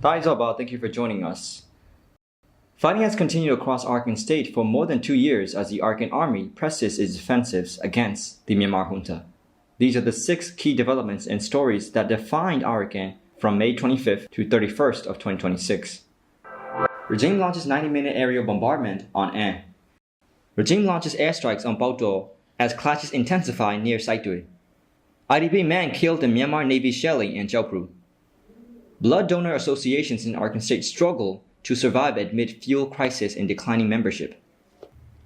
Thank you for joining us. Fighting has continued across Arakan state for more than 2 years as the Arakan army presses its offensives against the Myanmar junta. These are the 6 key developments and stories that defined Arakan from May 25th to 31st of 2026. Regime launches 90-minute aerial bombardment on An. Regime launches airstrikes on Pauktaw as clashes intensify near Sittwe. IDP man killed in Myanmar Navy shelling in Kyaukphyu. Blood donor associations in Arakan state struggle to survive amid fuel crisis and declining membership.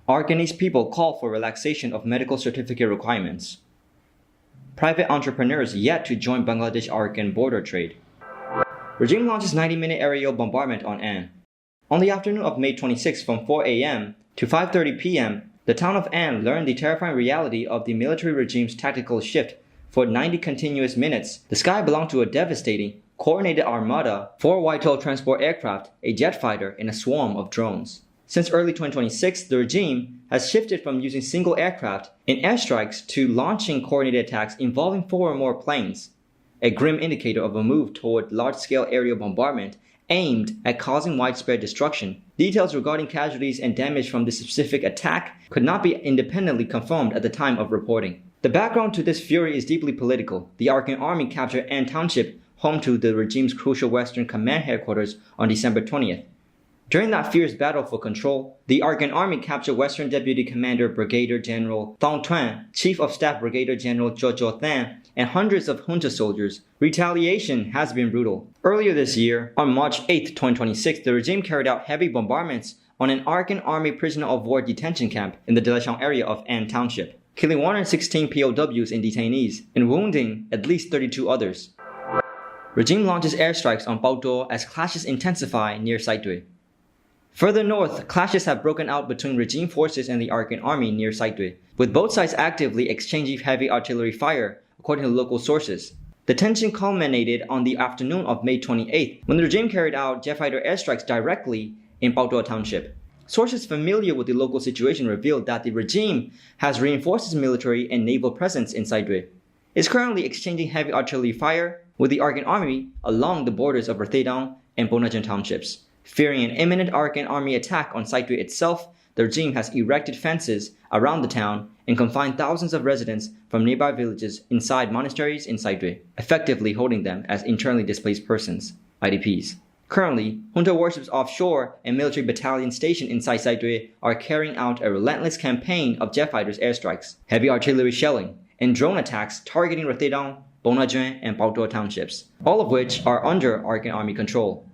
Arakanese people call for relaxation of medical certificate requirements. Private entrepreneurs yet to join Bangladesh-Arakan border trade. Regime launches 90-minute aerial bombardment on An. On the afternoon of May 26 from 4 a.m. to 5:30 p.m., the town of An learned the terrifying reality of the military regime's tactical shift. For 90 continuous minutes, the sky belonged to a devastating, coordinated armada, 4 white-tail transport aircraft, a jet fighter, and a swarm of drones. Since early 2026, the regime has shifted from using single aircraft and airstrikes to launching coordinated attacks involving 4 or more planes, a grim indicator of a move toward large-scale aerial bombardment aimed at causing widespread destruction. Details regarding casualties and damage from this specific attack could not be independently confirmed at the time of reporting. The background to this fury is deeply political. The Arakan army captured An Township, home to the regime's crucial Western Command headquarters, on December 20th. During that fierce battle for control, the Arakan army captured Western Deputy Commander Brigadier General Thong Tuan, Chief of Staff Brigadier General Cho Than, and hundreds of junta soldiers. Retaliation has been brutal. Earlier this year, on March 8, 2026, the regime carried out heavy bombardments on an Arakan army prisoner of war detention camp in the Delashang area of An Township, killing 116 POWs and detainees, and wounding at least 32 others. Regime launches airstrikes on Pauktaw as clashes intensify near Sittwe. Further north, clashes have broken out between regime forces and the Arakan army near Sittwe, with both sides actively exchanging heavy artillery fire, according to local sources. The tension culminated on the afternoon of May 28th, when the regime carried out jet fighter airstrikes directly in Pauktaw Township. Sources familiar with the local situation revealed that the regime has reinforced its military and naval presence in Sittwe. It is currently exchanging heavy artillery fire with the Arakan army along the borders of Rathedong and Bonajan townships. Fearing an imminent Arakan army attack on Sittwe itself, the regime has erected fences around the town and confined thousands of residents from nearby villages inside monasteries in Sittwe, effectively holding them as internally displaced persons, IDPs. Currently, junta warships offshore and military battalions stationed inside Sittwe are carrying out a relentless campaign of jet fighters airstrikes, heavy artillery shelling, and drone attacks targeting Rathedong, Bonajan, and Pauktaw townships, all of which are under Arakan army control.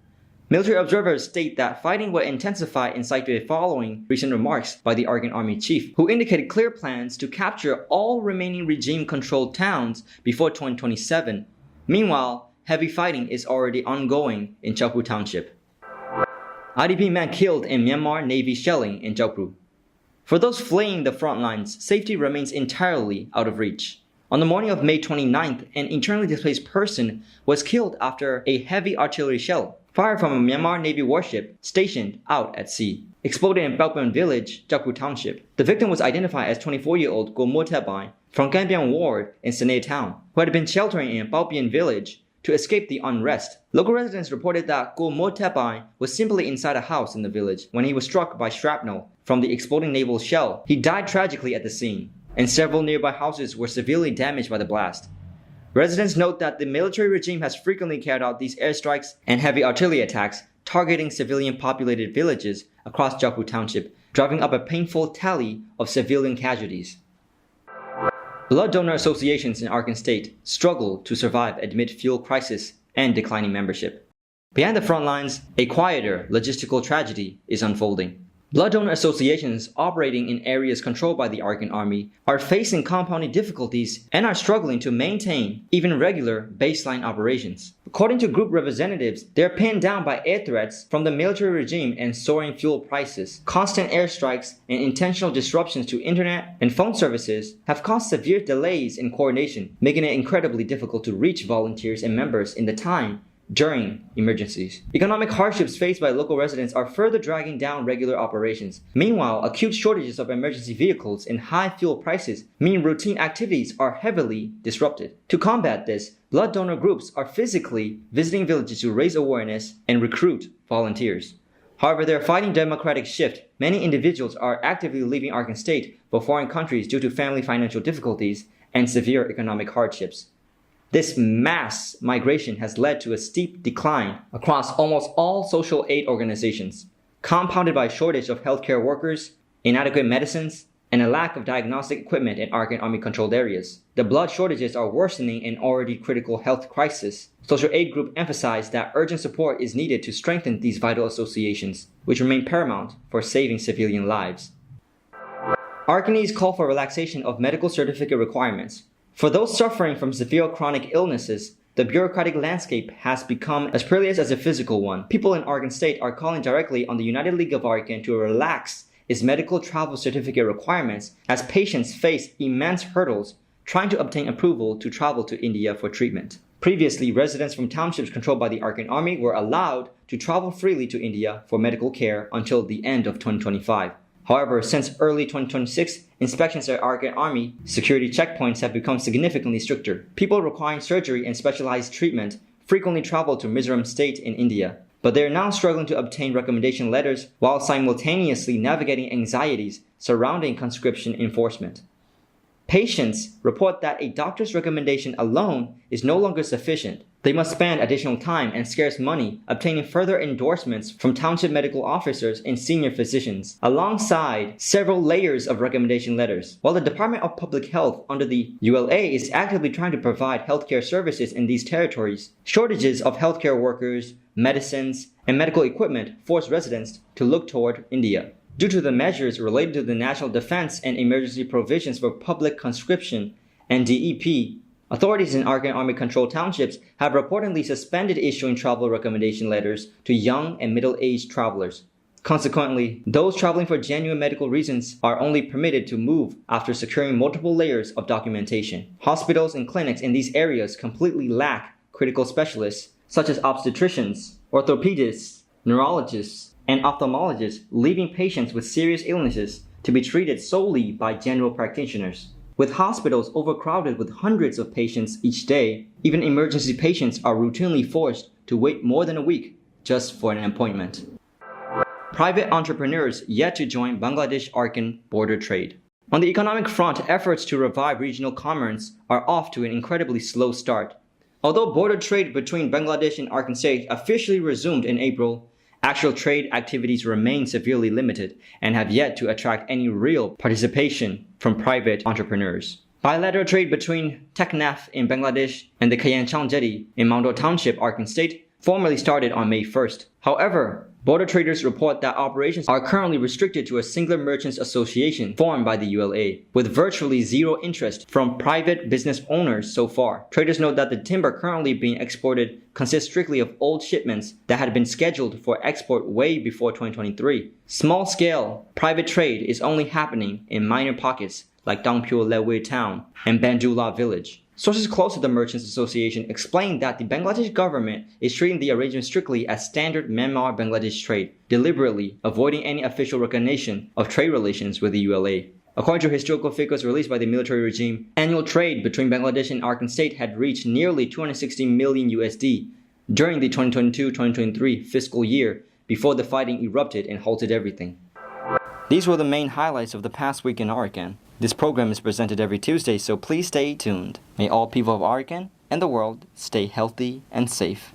Military observers state that fighting will intensify in Sittwe following recent remarks by the Arakan army chief, who indicated clear plans to capture all remaining regime-controlled towns before 2027. Meanwhile, heavy fighting is already ongoing in Kyaukphyu township. IDP man killed in Myanmar Navy shelling in Kyaukphyu. For those fleeing the front lines, safety remains entirely out of reach. On the morning of May 29th, an internally displaced person was killed after a heavy artillery shell fired from a Myanmar Navy warship stationed out at sea exploded in Pauktaw village, Kyaukphyu township. The victim was identified as 24-year-old Go Motebai from Kampiang ward in Sittwe town, who had been sheltering in Pauktaw village to escape the unrest. Local residents reported that Go Motebai was simply inside a house in the village when he was struck by shrapnel from the exploding naval shell. He died tragically at the scene, and several nearby houses were severely damaged by the blast. Residents note that the military regime has frequently carried out these airstrikes and heavy artillery attacks targeting civilian-populated villages across Kyaukphyu township, driving up a painful tally of civilian casualties. Blood donor associations in Arakan state struggle to survive amid fuel crisis and declining membership. Behind the front lines, a quieter logistical tragedy is unfolding. Blood donor associations operating in areas controlled by the Arakan army are facing compounding difficulties and are struggling to maintain even regular baseline operations. According to group representatives, they are pinned down by air threats from the military regime and soaring fuel prices. Constant airstrikes and intentional disruptions to internet and phone services have caused severe delays in coordination, making it incredibly difficult to reach volunteers and members in the time during emergencies. Economic hardships faced by local residents are further dragging down regular operations. Meanwhile, acute shortages of emergency vehicles and high fuel prices mean routine activities are heavily disrupted. To combat this, blood donor groups are physically visiting villages to raise awareness and recruit volunteers. However, their fighting democratic shift, many individuals are actively leaving Arakan state for foreign countries due to family financial difficulties and severe economic hardships. This mass migration has led to a steep decline across almost all social aid organizations, compounded by a shortage of healthcare workers, inadequate medicines, and a lack of diagnostic equipment in Arakan Army-controlled areas. The blood shortages are worsening an already critical health crisis. Social aid group emphasized that urgent support is needed to strengthen these vital associations, which remain paramount for saving civilian lives. Arakanese call for relaxation of medical certificate requirements. For those suffering from severe chronic illnesses, the bureaucratic landscape has become as perilous as a physical one. People in Arakan state are calling directly on the United League of Arakan to relax its medical travel certificate requirements as patients face immense hurdles trying to obtain approval to travel to India for treatment. Previously, residents from townships controlled by the Arakan Army were allowed to travel freely to India for medical care until the end of 2025. However, since early 2026, inspections at Arakan Army security checkpoints have become significantly stricter. People requiring surgery and specialized treatment frequently travel to Mizoram state in India, but they are now struggling to obtain recommendation letters while simultaneously navigating anxieties surrounding conscription enforcement. Patients report that a doctor's recommendation alone is no longer sufficient. They must spend additional time and scarce money obtaining further endorsements from township medical officers and senior physicians, alongside several layers of recommendation letters. While the Department of Public Health under the ULA is actively trying to provide healthcare services in these territories, shortages of healthcare workers, medicines, and medical equipment force residents to look toward India. Due to the measures related to the national defense and emergency provisions for public conscription and DEP, authorities in Arakan Army-controlled townships have reportedly suspended issuing travel recommendation letters to young and middle-aged travelers. Consequently, those traveling for genuine medical reasons are only permitted to move after securing multiple layers of documentation. Hospitals and clinics in these areas completely lack critical specialists such as obstetricians, orthopedists, neurologists, and ophthalmologists, leaving patients with serious illnesses to be treated solely by general practitioners. With hospitals overcrowded with hundreds of patients each day, even emergency patients are routinely forced to wait more than a week just for an appointment. Private entrepreneurs yet to join Bangladesh-Arakan border trade. On the economic front, efforts to revive regional commerce are off to an incredibly slow start. Although border trade between Bangladesh and Arakan state officially resumed in April, actual trade activities remain severely limited and have yet to attract any real participation from private entrepreneurs. Bilateral trade between Teknaf in Bangladesh and the Kayanchang Jetty in Moundo Township, Arakan state, formally started on May 1st. However, border traders report that operations are currently restricted to a singular merchants association formed by the ULA, with virtually zero interest from private business owners so far. Traders note that the timber currently being exported consists strictly of old shipments that had been scheduled for export way before 2023. Small-scale private trade is only happening in minor pockets like Dangpyo Lewe town and Bandula village. Sources close to the Merchants Association explain that the Bangladesh government is treating the arrangement strictly as standard Myanmar-Bangladesh trade, deliberately avoiding any official recognition of trade relations with the ULA. According to historical figures released by the military regime, annual trade between Bangladesh and Arakan state had reached nearly 260 million USD during the 2022-2023 fiscal year before the fighting erupted and halted everything. These were the main highlights of the past week in Arakan. This program is presented every Tuesday, so please stay tuned. May all people of Arakan and the world stay healthy and safe.